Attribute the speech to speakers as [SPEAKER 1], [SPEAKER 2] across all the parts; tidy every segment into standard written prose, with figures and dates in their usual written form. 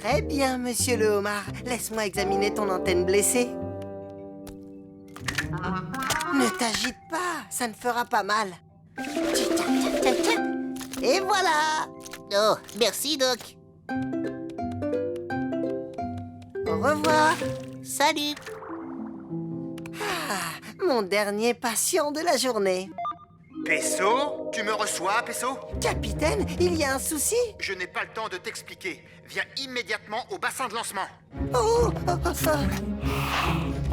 [SPEAKER 1] Très bien, monsieur le homard. Laisse-moi examiner ton antenne blessée. Ne t'agite pas, ça ne fera pas mal. Et voilà.
[SPEAKER 2] Oh, merci, Doc.
[SPEAKER 1] Au revoir.
[SPEAKER 2] Salut.
[SPEAKER 1] Ah, mon dernier patient de la journée.
[SPEAKER 3] Pesso, tu me reçois, Pesso?
[SPEAKER 1] Capitaine, il y a un souci?
[SPEAKER 3] Je n'ai pas le temps de t'expliquer. Viens immédiatement au bassin de lancement.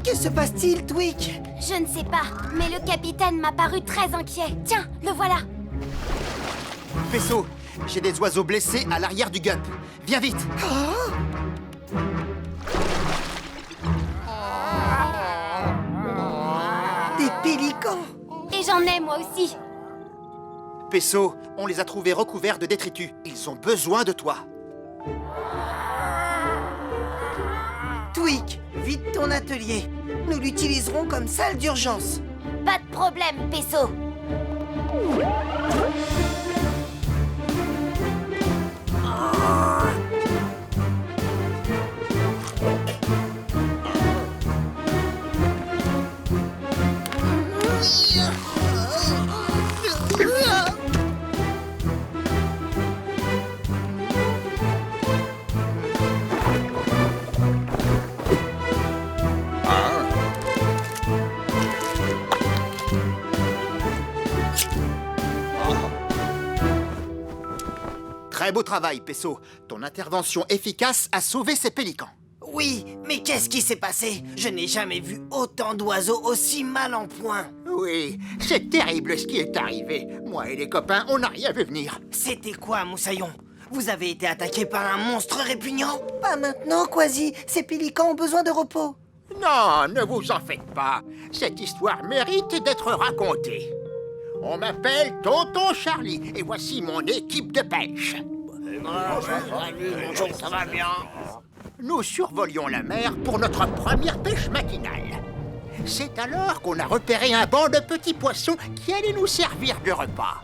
[SPEAKER 1] Que se passe-t-il, Tweak?
[SPEAKER 4] Je ne sais pas, mais le capitaine m'a paru très inquiet. Tiens, le voilà.
[SPEAKER 3] Pesso, j'ai des oiseaux blessés à l'arrière du Gup. Viens vite.
[SPEAKER 1] Des pélicans!
[SPEAKER 4] Et j'en ai moi aussi.
[SPEAKER 3] Pesso, on les a trouvés recouverts de détritus. Ils ont besoin de toi.
[SPEAKER 1] Tweak, vide ton atelier. Nous l'utiliserons comme salle d'urgence.
[SPEAKER 4] Pas de problème, Pesso.
[SPEAKER 3] Très beau travail, Pesso. Ton intervention efficace a sauvé ces pélicans.
[SPEAKER 1] Oui, mais qu'est-ce qui s'est passé? Je n'ai jamais vu autant d'oiseaux aussi mal en point.
[SPEAKER 5] Oui, c'est terrible ce qui est arrivé. Moi et les copains, on n'a rien vu venir.
[SPEAKER 1] C'était quoi, Moussaillon? Vous avez été attaqué par un monstre répugnant? Pas maintenant, Quasi. Ces pélicans ont besoin de repos.
[SPEAKER 5] Non, ne vous en faites pas. Cette histoire mérite d'être racontée. On m'appelle Tonton Charlie et voici mon équipe de pêche.
[SPEAKER 2] Bonjour, ça va bien?
[SPEAKER 5] Nous survolions la mer pour notre première pêche matinale. C'est alors qu'on a repéré un banc de petits poissons qui allaient nous servir de repas.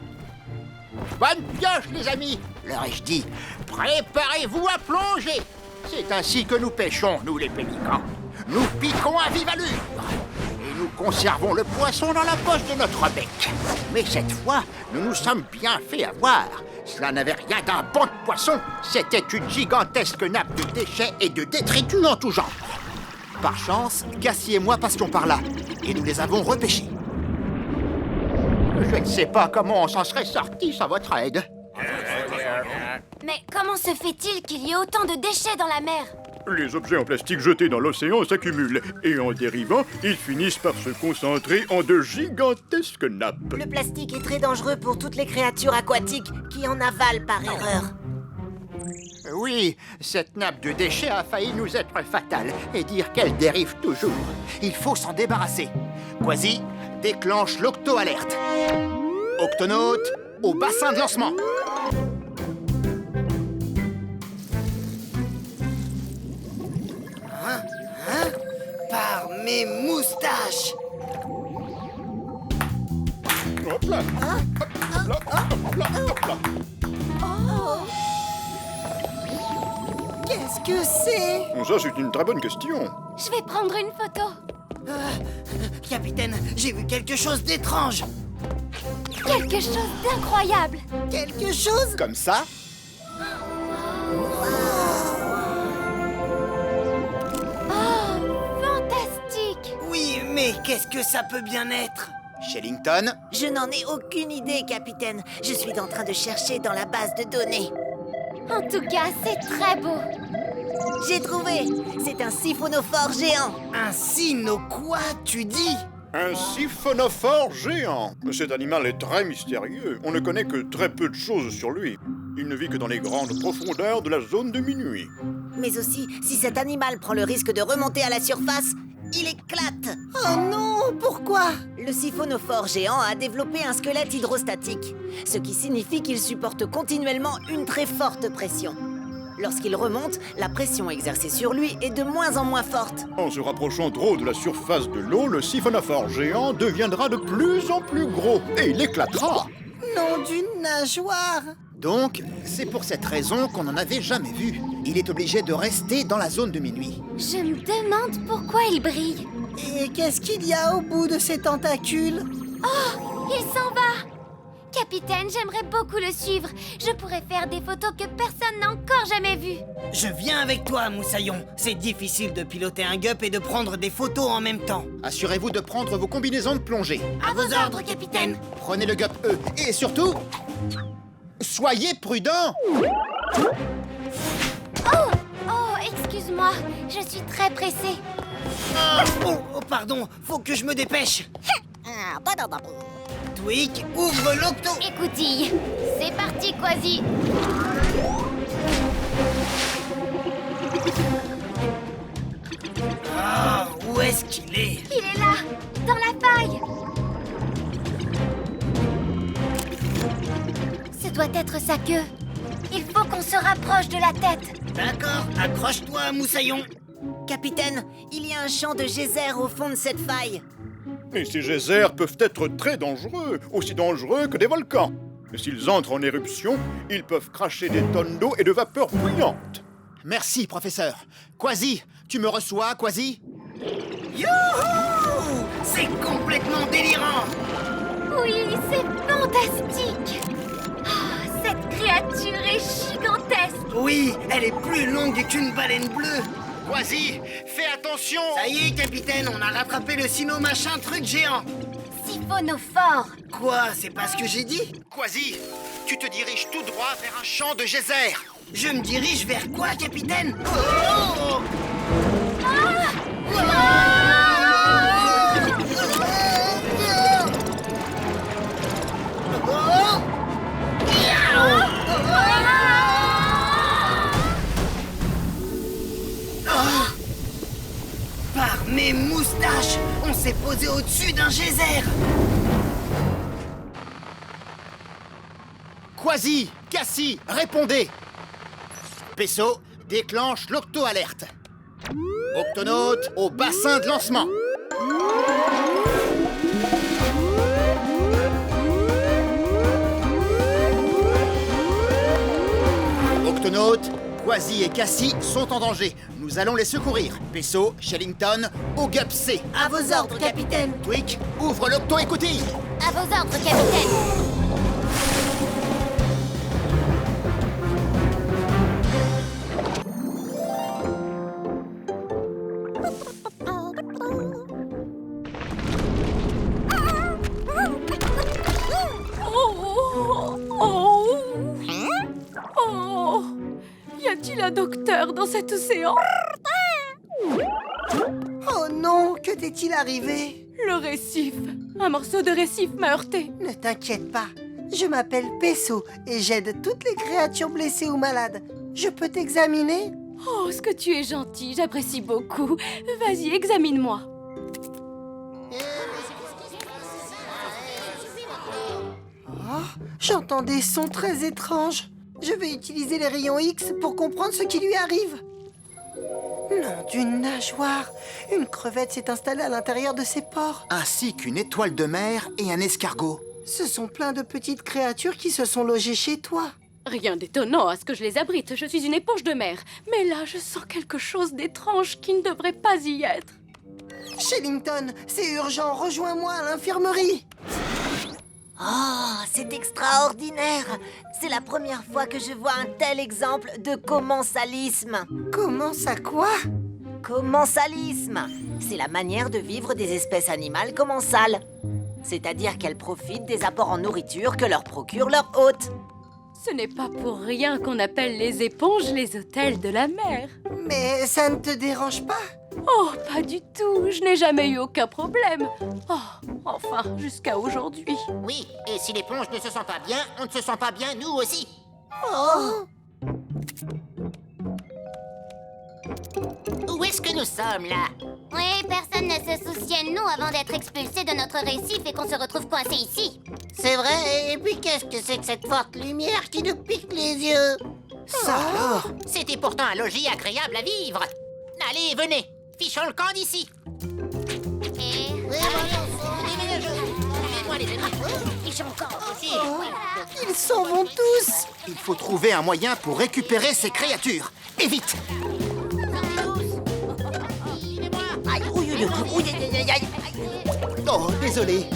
[SPEAKER 5] Bonne pioche, les amis, leur ai-je dit. Préparez-vous à plonger. C'est ainsi que nous pêchons, nous les pélicans. Nous piquons à vive allure. Et nous conservons le poisson dans la poche de notre bec. Mais cette fois, nous nous sommes bien fait avoir. Cela n'avait rien d'un banc de poissons. C'était une gigantesque nappe de déchets et de détritus en tout genre.
[SPEAKER 3] Par chance, Cassie et moi passions par là. Et nous les avons repêchés.
[SPEAKER 5] Je ne sais pas comment on s'en serait sorti sans votre aide.
[SPEAKER 4] Mais comment se fait-il qu'il y ait autant de déchets dans la mer?
[SPEAKER 6] Les objets en plastique jetés dans l'océan s'accumulent et en dérivant, ils finissent par se concentrer en de gigantesques nappes.
[SPEAKER 2] Le plastique est très dangereux pour toutes les créatures aquatiques qui en avalent par erreur.
[SPEAKER 5] Oui, cette nappe de déchets a failli nous être fatale et dire qu'elle dérive toujours.
[SPEAKER 3] Il faut s'en débarrasser. Quasi, déclenche l'octo-alerte. Octonaute, au bassin de lancement.
[SPEAKER 1] Par mes moustaches!
[SPEAKER 6] Hop là. Hop là, hop là, hop là.
[SPEAKER 1] Qu'est-ce que c'est?
[SPEAKER 6] Ça, c'est une très bonne question.
[SPEAKER 4] Je vais prendre une photo.
[SPEAKER 1] Capitaine, j'ai vu quelque chose d'étrange.
[SPEAKER 4] Quelque chose d'incroyable.
[SPEAKER 1] Quelque chose?
[SPEAKER 3] Comme ça?
[SPEAKER 4] Oh, fantastique.
[SPEAKER 1] Oui, mais qu'est-ce que ça peut bien être?
[SPEAKER 3] Shellington,
[SPEAKER 2] Je n'en ai aucune idée, capitaine. Je suis en train de chercher dans la base de données.
[SPEAKER 4] En tout cas, c'est très beau.
[SPEAKER 2] J'ai trouvé! C'est un siphonophore géant.
[SPEAKER 1] Un cyno quoi, tu dis?
[SPEAKER 6] Un siphonophore géant. Cet animal est très mystérieux. On ne connaît que très peu de choses sur lui. Il ne vit que dans les grandes profondeurs de la zone de minuit.
[SPEAKER 2] Mais aussi, si cet animal prend le risque de remonter à la surface, il éclate!
[SPEAKER 1] Oh non, pourquoi?
[SPEAKER 2] Le siphonophore géant a développé un squelette hydrostatique, ce qui signifie qu'il supporte continuellement une très forte pression. Lorsqu'il remonte, la pression exercée sur lui est de moins en moins forte.
[SPEAKER 6] En se rapprochant trop de la surface de l'eau, le siphonophore géant deviendra de plus en plus gros et il éclatera.
[SPEAKER 1] Nom d'une nageoire!
[SPEAKER 3] Donc, c'est pour cette raison qu'on n'en avait jamais vu. Il est obligé de rester dans la zone de minuit.
[SPEAKER 4] Je me demande pourquoi il brille.
[SPEAKER 1] Et qu'est-ce qu'il y a au bout de ces tentacules?
[SPEAKER 4] Oh, il s'en va. Capitaine, j'aimerais beaucoup le suivre. Je pourrais faire des photos que personne n'a encore jamais vues.
[SPEAKER 1] Je viens avec toi, Moussaillon. C'est difficile de piloter un gup et de prendre des photos en même temps.
[SPEAKER 3] Assurez-vous de prendre vos combinaisons de plongée.
[SPEAKER 4] À vos ordres, capitaine.
[SPEAKER 3] Prenez le gup E. Et surtout, soyez prudents.
[SPEAKER 4] Oh, excuse-moi. Je suis très pressée.
[SPEAKER 1] Oh, pardon, faut que je me dépêche. Tweak, ouvre l'octo.
[SPEAKER 4] Écoutille. C'est parti, Quasi.
[SPEAKER 1] Ah, où est-ce qu'il est?
[SPEAKER 4] Il est là, dans la faille. Ce doit être sa queue. Il faut qu'on se rapproche de la tête.
[SPEAKER 1] D'accord, accroche-toi, Moussaillon.
[SPEAKER 2] Capitaine, il y a un champ de geysers au fond de cette faille.
[SPEAKER 6] Et ces geysers peuvent être très dangereux, aussi dangereux que des volcans. Et s'ils entrent en éruption, ils peuvent cracher des tonnes d'eau et de vapeur bruyante.
[SPEAKER 3] Merci, professeur. Quasi, tu me reçois, Quasi?
[SPEAKER 1] Youhou! C'est complètement délirant.
[SPEAKER 4] Oui, c'est fantastique. Ah, cette créature est gigantesque.
[SPEAKER 1] Oui, elle est plus longue qu'une baleine bleue.
[SPEAKER 3] Quasi, fais attention.
[SPEAKER 1] Ça y est, capitaine, on a rattrapé le sino-machin truc géant.
[SPEAKER 4] Siphonophore.
[SPEAKER 1] Quoi, c'est pas ce que j'ai dit?
[SPEAKER 3] Quasi, tu te diriges tout droit vers un champ de geysers.
[SPEAKER 1] Je me dirige vers quoi, capitaine? Oh! Par mes moustaches, on s'est posé au-dessus d'un geyser.
[SPEAKER 3] Quasi, Cassie, répondez. Pesso, déclenche l'octo-alerte. Octonaute au bassin de lancement. Octonaute, Quasi et Cassie sont en danger. Nous allons les secourir. Pesso, Shellington, au GUP C.
[SPEAKER 1] À vos ordres, capitaine.
[SPEAKER 3] Tweak, ouvre l'octo-écoutille.
[SPEAKER 4] À vos ordres, capitaine.
[SPEAKER 7] Oh, y a-t-il un docteur dans cet océan?
[SPEAKER 1] Oh non, que t'est-il arrivé?
[SPEAKER 7] Le récif. Un morceau de récif m'a heurté.
[SPEAKER 1] Ne t'inquiète pas, je m'appelle Pesso et j'aide toutes les créatures blessées ou malades. Je peux t'examiner?
[SPEAKER 7] Oh, ce que tu es gentil, j'apprécie beaucoup. Vas-y, examine-moi.
[SPEAKER 1] Oh, j'entends des sons très étranges. Je vais utiliser les rayons X pour comprendre ce qui lui arrive. Nom d'une nageoire! Une crevette s'est installée à l'intérieur de ses pores.
[SPEAKER 3] Ainsi qu'une étoile de mer et un escargot.
[SPEAKER 1] Ce sont plein de petites créatures qui se sont logées chez toi.
[SPEAKER 7] Rien d'étonnant à ce que je les abrite. Je suis une éponge de mer. Mais là, je sens quelque chose d'étrange qui ne devrait pas y être.
[SPEAKER 1] Shellington, c'est urgent, rejoins-moi à l'infirmerie.
[SPEAKER 2] Oh, c'est extraordinaire. C'est la première fois que je vois un tel exemple de commensalisme.
[SPEAKER 1] Comment ça quoi?
[SPEAKER 2] Commensalisme, c'est la manière de vivre des espèces animales commensales. C'est-à-dire qu'elles profitent des apports en nourriture que leur procure leur hôte.
[SPEAKER 7] Ce n'est pas pour rien qu'on appelle les éponges les hôtels de la mer.
[SPEAKER 1] Mais ça ne te dérange pas?
[SPEAKER 7] Oh, pas du tout. Je n'ai jamais eu aucun problème. Oh, enfin, jusqu'à aujourd'hui.
[SPEAKER 5] Oui, et si l'éponge ne se sent pas bien, on ne se sent pas bien nous aussi.
[SPEAKER 1] Oh!
[SPEAKER 5] Où est-ce que nous sommes, là?
[SPEAKER 4] Oui, personne ne se souciait de nous avant d'être expulsés de notre récif et qu'on se retrouve coincés ici.
[SPEAKER 1] C'est vrai, et puis qu'est-ce que c'est que cette forte lumière qui nous pique les yeux? Ça alors?
[SPEAKER 5] C'était pourtant un logis agréable à vivre. Allez, venez, fichons le camp d'ici.
[SPEAKER 4] Et...
[SPEAKER 5] Suivez-moi, les amis.
[SPEAKER 1] Ils s'en vont tous.
[SPEAKER 3] Il faut trouver un moyen pour récupérer ces créatures. Et vite! Oh, désolé.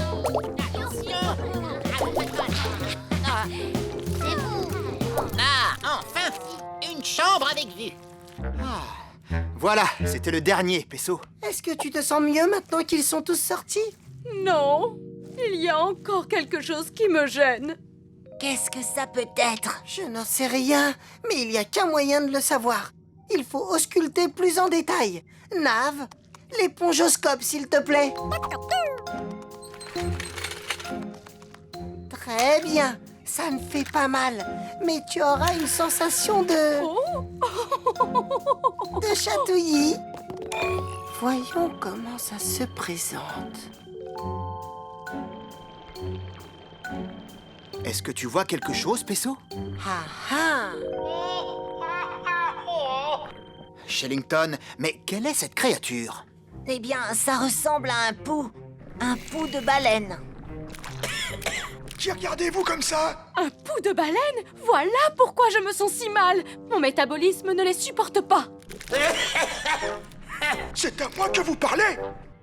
[SPEAKER 5] Ah, enfin! Une chambre avec vue.
[SPEAKER 3] Voilà, c'était le dernier, Pesso.
[SPEAKER 1] Est-ce que tu te sens mieux maintenant qu'ils sont tous sortis?
[SPEAKER 7] Non, il y a encore quelque chose qui me gêne.
[SPEAKER 2] Qu'est-ce que ça peut être?
[SPEAKER 1] Je n'en sais rien, mais il n'y a qu'un moyen de le savoir. Il faut ausculter plus en détail. Nav, l'épongioscope, s'il te plaît. Très bien, ça ne fait pas mal. Mais tu auras une sensation de chatouillis. Voyons comment ça se présente.
[SPEAKER 3] Est-ce que tu vois quelque chose, Pesso?
[SPEAKER 1] Ah ah!
[SPEAKER 3] Shellington, mais quelle est cette créature?
[SPEAKER 2] Eh bien, ça ressemble à un pou de baleine.
[SPEAKER 8] Qui regardez-vous comme ça?
[SPEAKER 7] Un pou de baleine? Voilà pourquoi je me sens si mal. Mon métabolisme ne les supporte pas.
[SPEAKER 8] C'est à moi que vous parlez?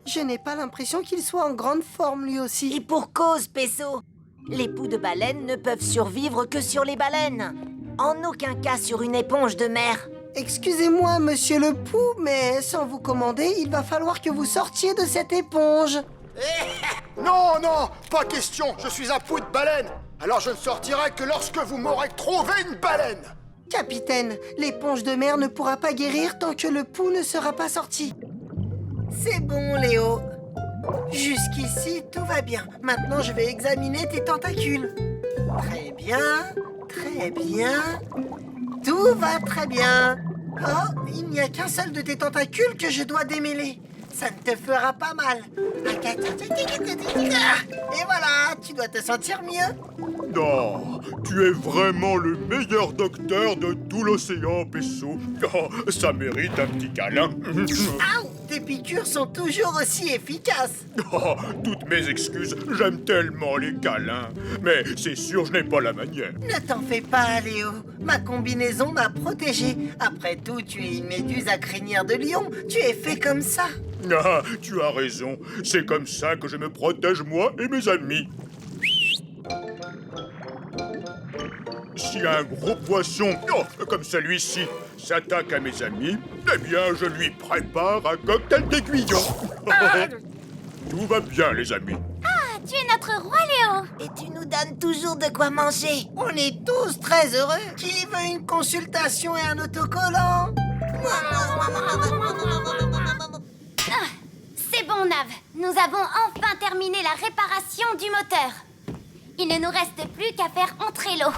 [SPEAKER 1] Je n'ai pas l'impression qu'il soit en grande forme lui
[SPEAKER 2] Et
[SPEAKER 1] aussi.
[SPEAKER 2] pour cause, Pesso. Les poux de baleine ne peuvent survivre que sur les baleines. En aucun cas sur une éponge de mer.
[SPEAKER 1] Excusez-moi, monsieur le Pou, mais sans vous commander, il va falloir que vous sortiez de cette éponge.
[SPEAKER 8] Non, non, pas question, je suis un pou de baleine. Alors je ne sortirai que lorsque vous m'aurez trouvé une baleine.
[SPEAKER 1] Capitaine, l'éponge de mer ne pourra pas guérir tant que le Pou ne sera pas sorti. C'est bon, Léo. Jusqu'ici, tout va bien. Maintenant, je vais examiner tes tentacules. Très bien, très bien. Tout va très bien. Oh, il n'y a qu'un seul de tes tentacules que je dois démêler. Ça ne te fera pas mal. Et voilà, tu dois te sentir mieux.
[SPEAKER 6] Non, tu es vraiment le meilleur docteur de tout l'océan, Pesso. Oh, ça mérite un petit câlin.
[SPEAKER 1] Aouh, tes piqûres sont toujours aussi efficaces.
[SPEAKER 6] Oh, toutes mes excuses, j'aime tellement les câlins. Mais c'est sûr, je n'ai pas la manière.
[SPEAKER 1] Ne t'en fais pas, Léo. Ma combinaison m'a protégé. Après tout, tu es une méduse à crinière de lion. Tu es fait comme ça.
[SPEAKER 6] Ah, tu as raison. C'est comme ça que je me protège, moi et mes amis. Si un gros poisson, comme celui-ci, s'attaque à mes amis, eh bien, je lui prépare un cocktail d'aiguillon. Tout va bien, les amis.
[SPEAKER 4] Ah, tu es notre roi, Léo.
[SPEAKER 2] Et tu nous donnes toujours de quoi manger.
[SPEAKER 1] On est tous très heureux. Qui veut une consultation et un autocollant?
[SPEAKER 4] C'est bon, Nav. Nous avons enfin terminé la réparation du moteur. Il ne nous reste plus qu'à faire entrer l'eau.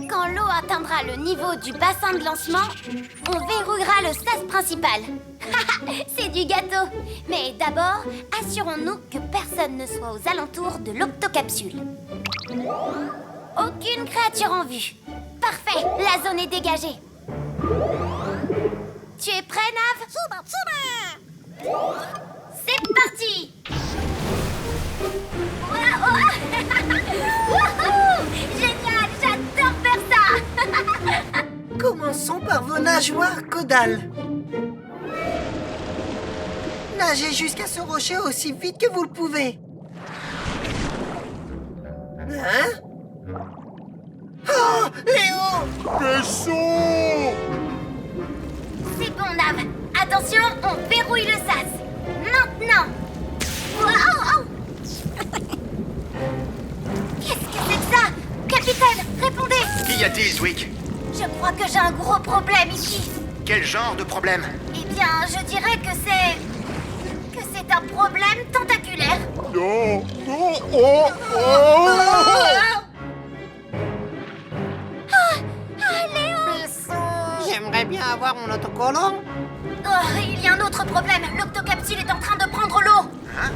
[SPEAKER 4] Quand l'eau atteindra le niveau du bassin de lancement, on verrouillera le sas principal. C'est du gâteau. Mais d'abord, assurons-nous que personne ne soit aux alentours de l'octocapsule. Aucune créature en vue. Parfait, la zone est dégagée. Tu es prêt, Nav? C'est parti! Wouhou! Génial, j'adore faire ça!
[SPEAKER 1] Commençons par vos nageoires caudales. Nagez jusqu'à ce rocher aussi vite que vous le pouvez. Hein? Oh, Léo!
[SPEAKER 6] Pesso!
[SPEAKER 4] C'est bon, Nav. Attention, on verrouille le sas. Maintenant! Waouh! Qu'est-ce que c'est que ça? Capitaine, répondez!
[SPEAKER 3] Qu'y a-t-il, Zwick?
[SPEAKER 4] Je crois que j'ai un gros problème ici.
[SPEAKER 3] Quel genre de problème?
[SPEAKER 4] Eh bien, je dirais que c'est un problème tentaculaire.
[SPEAKER 6] Non! Oh! Oh! Oh!
[SPEAKER 1] J'aimerais bien avoir mon autocollant.
[SPEAKER 4] Oh, il y a un autre problème. L'octocapsule est en train de prendre l'eau.
[SPEAKER 3] Hein?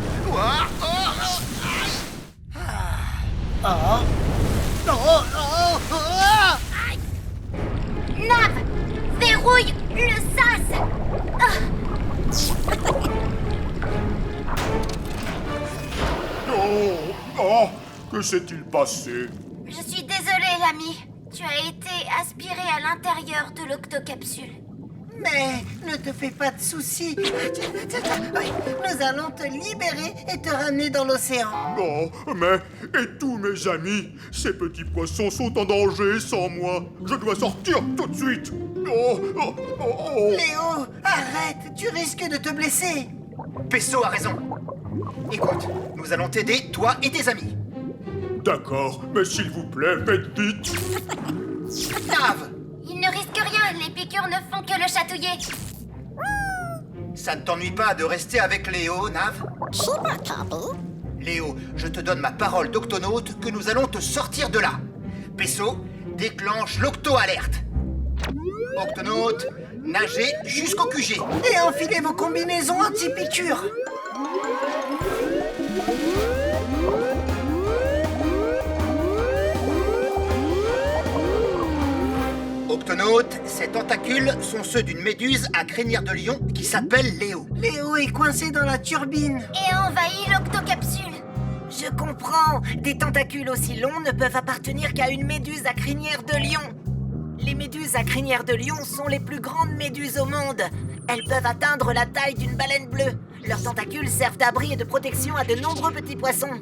[SPEAKER 4] Nav, verrouille le sas. Ah.
[SPEAKER 6] Oh, que s'est-il passé?
[SPEAKER 4] Je suis désolée, l'ami. Tu as été aspiré à l'intérieur de l'octocapsule.
[SPEAKER 1] Mais ne te fais pas de soucis. Oui, nous allons te libérer et te ramener dans l'océan.
[SPEAKER 6] Non, mais... Et tous mes amis? Ces petits poissons sont en danger sans moi. Je dois sortir tout de suite. Oh, oh, oh, oh.
[SPEAKER 1] Léo, arrête, tu risques de te blesser.
[SPEAKER 3] Pesso a raison. Écoute, nous allons t'aider, toi et tes amis.
[SPEAKER 6] D'accord, mais s'il vous plaît, faites vite.
[SPEAKER 3] Nave,
[SPEAKER 4] Il ne risque rien, les piqûres ne font que le chatouiller.
[SPEAKER 3] ça ne t'ennuie pas de rester avec Léo, Nave? Léo, je te donne ma parole d'octonaute que nous allons te sortir de là. Pesso, déclenche l'octo-alerte. Octonaute, nagez jusqu'au QG.
[SPEAKER 1] Et enfilez vos combinaisons anti-piqûres.
[SPEAKER 3] Octonaute, ces tentacules sont ceux d'une méduse à crinière de lion qui s'appelle Léo.
[SPEAKER 1] Léo est coincé dans la turbine.
[SPEAKER 4] Et envahit l'octocapsule.
[SPEAKER 2] Je comprends. Des tentacules aussi longs ne peuvent appartenir qu'à une méduse à crinière de lion. Les méduses à crinière de lion sont les plus grandes méduses au monde. Elles peuvent atteindre la taille d'une baleine bleue. Leurs tentacules servent d'abri et de protection à de nombreux petits poissons.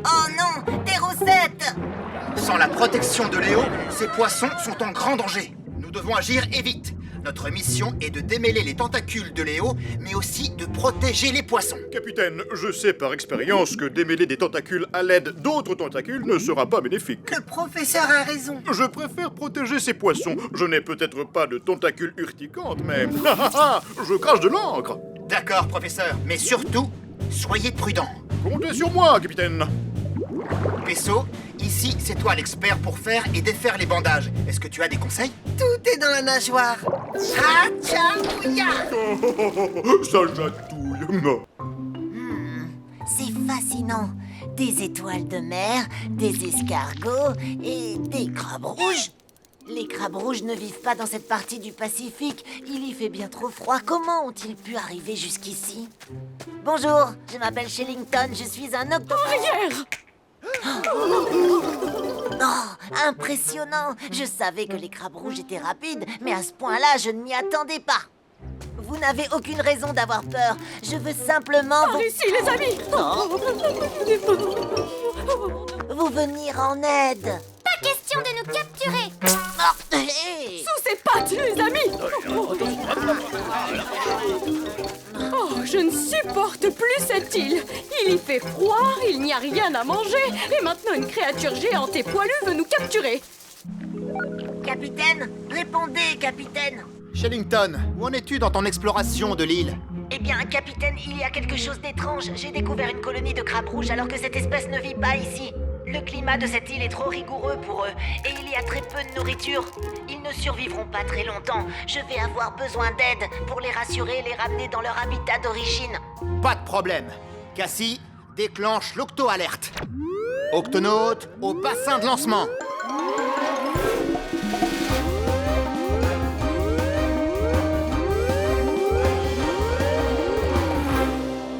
[SPEAKER 2] Oh non, des rosettes!
[SPEAKER 3] Sans la protection de Léo, ces poissons sont en grand danger. Nous devons agir et vite. Notre mission est de démêler les tentacules de Léo, mais aussi de protéger les poissons.
[SPEAKER 6] Capitaine, je sais par expérience que démêler des tentacules à l'aide d'autres tentacules ne sera pas bénéfique.
[SPEAKER 1] Le professeur a raison.
[SPEAKER 6] Je préfère protéger ces poissons. Je n'ai peut-être pas de tentacules urticantes, mais... je crache de l'encre.
[SPEAKER 3] D'accord, professeur, mais surtout, soyez prudent.
[SPEAKER 6] Comptez sur moi, capitaine.
[SPEAKER 3] Pesso, ici, c'est toi l'expert pour faire et défaire les bandages. Est-ce que tu as des conseils?
[SPEAKER 1] Tout est dans la nageoire. Hatcha-ouya.
[SPEAKER 6] Ça chatouille.
[SPEAKER 2] C'est fascinant. Des étoiles de mer, des escargots et des crabes rouges. Les crabes rouges ne vivent pas dans cette partie du Pacifique. Il y fait bien trop froid. Comment ont-ils pu arriver jusqu'ici? Bonjour, je m'appelle Shellington. Je suis un
[SPEAKER 7] Arrière!
[SPEAKER 2] Oh, impressionnant! Je savais que les crabes rouges étaient rapides, mais à ce point-là, je ne m'y attendais pas. Vous n'avez aucune raison d'avoir peur. Je veux simplement
[SPEAKER 7] Par ici, les amis!
[SPEAKER 2] vous venir en aide.
[SPEAKER 4] Pas question de nous capturer.
[SPEAKER 2] Oh, hé.
[SPEAKER 7] Sous ses pattes, les amis! Oh, je ne supporte plus cette île. Il y fait froid, il n'y a rien à manger, et maintenant une créature géante et poilue veut nous capturer.
[SPEAKER 2] Capitaine, répondez, capitaine.
[SPEAKER 3] Shellington, où en es-tu dans ton exploration de l'île?
[SPEAKER 2] Eh bien, capitaine, il y a quelque chose d'étrange. J'ai découvert une colonie de crabes rouges alors que cette espèce ne vit pas ici. Le climat de cette île est trop rigoureux pour eux, et il y a très peu de nourriture. Ils ne survivront pas très longtemps. Je vais avoir besoin d'aide pour les rassurer et les ramener dans leur habitat d'origine.
[SPEAKER 3] Pas de problème. Cassie, déclenche l'octo-alerte. Octonaute, au bassin de lancement.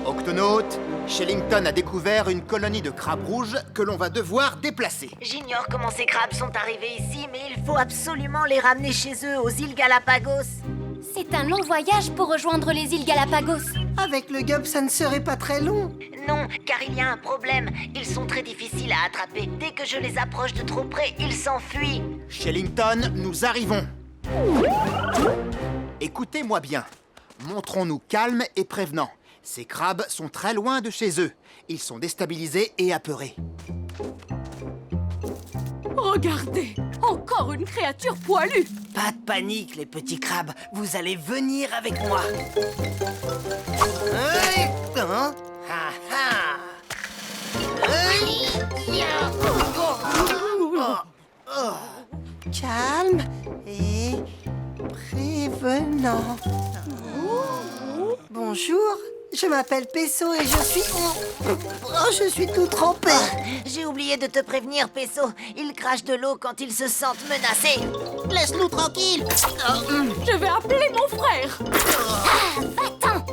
[SPEAKER 3] Octonaute, Shellington a découvert une colonie de crabes rouges que l'on va devoir déplacer.
[SPEAKER 2] J'ignore comment ces crabes sont arrivés ici, mais il faut absolument les ramener chez eux, aux îles Galapagos.
[SPEAKER 4] C'est un long voyage pour rejoindre les îles Galapagos.
[SPEAKER 1] Avec le gup, ça ne serait pas très long.
[SPEAKER 2] Non, car il y a un problème. Ils sont très difficiles à attraper. Dès que je les approche de trop près, ils s'enfuient.
[SPEAKER 3] Shellington, nous arrivons. Écoutez-moi bien. Montrons-nous calmes et prévenants. Ces crabes sont très loin de chez eux. Ils sont déstabilisés et apeurés.
[SPEAKER 7] Regardez, encore une créature poilue.
[SPEAKER 9] Pas de panique, les petits crabes. Vous allez venir avec moi.
[SPEAKER 1] Hein? Calme et prévenant. Bonjour, je m'appelle Pesso et je suis... je suis tout trempé.
[SPEAKER 2] J'ai oublié de te prévenir, Pesso. Ils crachent de l'eau quand ils se sentent menacés.
[SPEAKER 1] Laisse-nous tranquille.
[SPEAKER 7] Je vais appeler mon frère.
[SPEAKER 4] Va-t'en.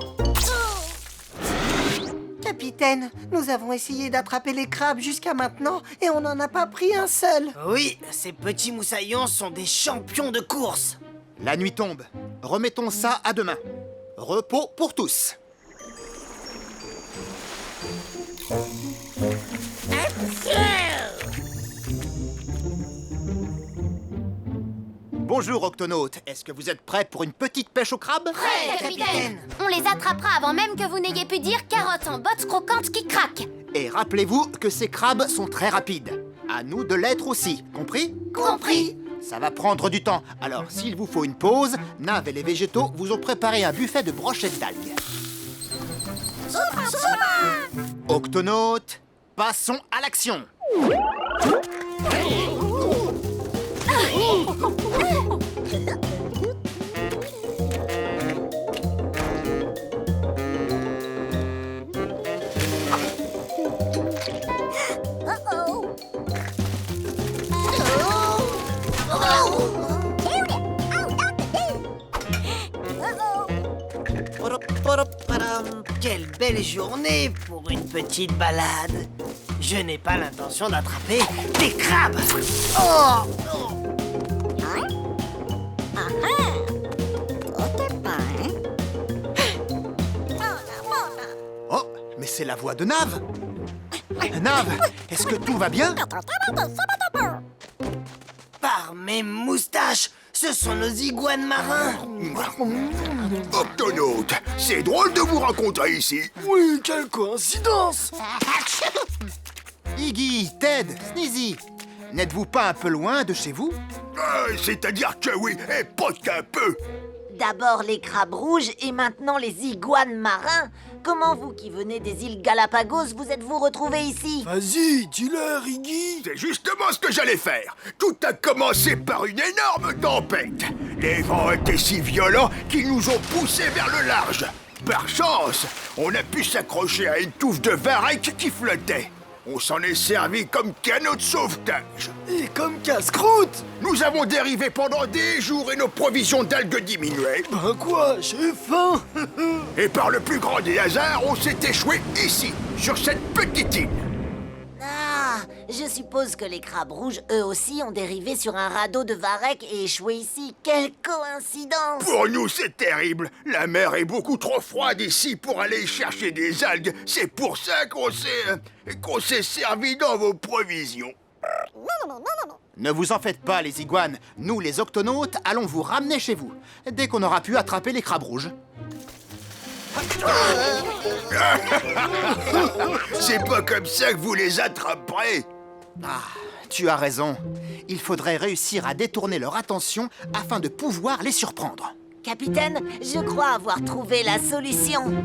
[SPEAKER 1] Capitaine, nous avons essayé d'attraper les crabes jusqu'à maintenant et on n'en a pas pris un seul.
[SPEAKER 9] Oui, ces petits moussaillons sont des champions de course.
[SPEAKER 3] La nuit tombe. Remettons ça à demain. Repos pour tous. Bonjour, octonautes. Est-ce que vous êtes prêts pour une petite pêche au crabe?
[SPEAKER 4] Prêt, capitaine. On les attrapera avant même que vous n'ayez pu dire carottes en bottes croquantes qui craquent.
[SPEAKER 3] Et rappelez-vous que ces crabes sont très rapides. À nous de l'être aussi, compris?
[SPEAKER 1] Compris.
[SPEAKER 3] Ça va prendre du temps. Alors, s'il vous faut une pause, Nav et les végétaux vous ont préparé un buffet de brochettes d'algues. Octonautes, passons à l'action.
[SPEAKER 9] Quelle belle journée pour une petite balade. Je n'ai pas l'intention d'attraper des crabes. Oh,
[SPEAKER 3] Oh, mais c'est la voix de Nav. Nav, est-ce que tout va bien?
[SPEAKER 9] par mes moustaches, ce sont nos iguanes marins.
[SPEAKER 6] Octonautes, c'est drôle de vous rencontrer ici.
[SPEAKER 8] Oui, quelle coïncidence!
[SPEAKER 3] Iggy, Ted, Sneezy, n'êtes-vous pas un peu loin de chez vous?
[SPEAKER 6] C'est-à-dire que oui, et pas qu'un peu.
[SPEAKER 2] D'abord les crabes rouges et maintenant les iguanes marins. Comment vous qui venez des îles Galapagos vous êtes-vous retrouvés ici?
[SPEAKER 8] Vas-y, dis-leur, Iggy!
[SPEAKER 6] C'est justement ce que j'allais faire. Tout a commencé par une énorme tempête. Les vents étaient si violents qu'ils nous ont poussés vers le large. Par chance, on a pu s'accrocher à une touffe de varech qui flottait. On s'en est servi comme canot de sauvetage.
[SPEAKER 8] Et comme casse-croûte!
[SPEAKER 6] Nous avons dérivé pendant des jours et nos provisions d'algues diminuaient.
[SPEAKER 8] Ben quoi, j'ai faim!
[SPEAKER 6] Et par le plus grand des hasards, on s'est échoué ici, sur cette petite île.
[SPEAKER 2] Ah, je suppose que les crabes rouges, eux aussi, ont dérivé sur un radeau de varech et échoué ici. Quelle coïncidence!
[SPEAKER 6] Pour nous, c'est terrible. La mer est beaucoup trop froide ici pour aller chercher des algues. C'est pour ça qu'on s'est servi dans vos provisions.
[SPEAKER 3] Ne vous en faites pas, les iguanes. Nous, les octonautes, allons vous ramener chez vous, dès qu'on aura pu attraper les crabes rouges.
[SPEAKER 6] C'est pas comme ça que vous les attraperez.
[SPEAKER 3] Ah, tu as raison. Il faudrait réussir à détourner leur attention afin de pouvoir les surprendre.
[SPEAKER 2] Capitaine, je crois avoir trouvé la solution.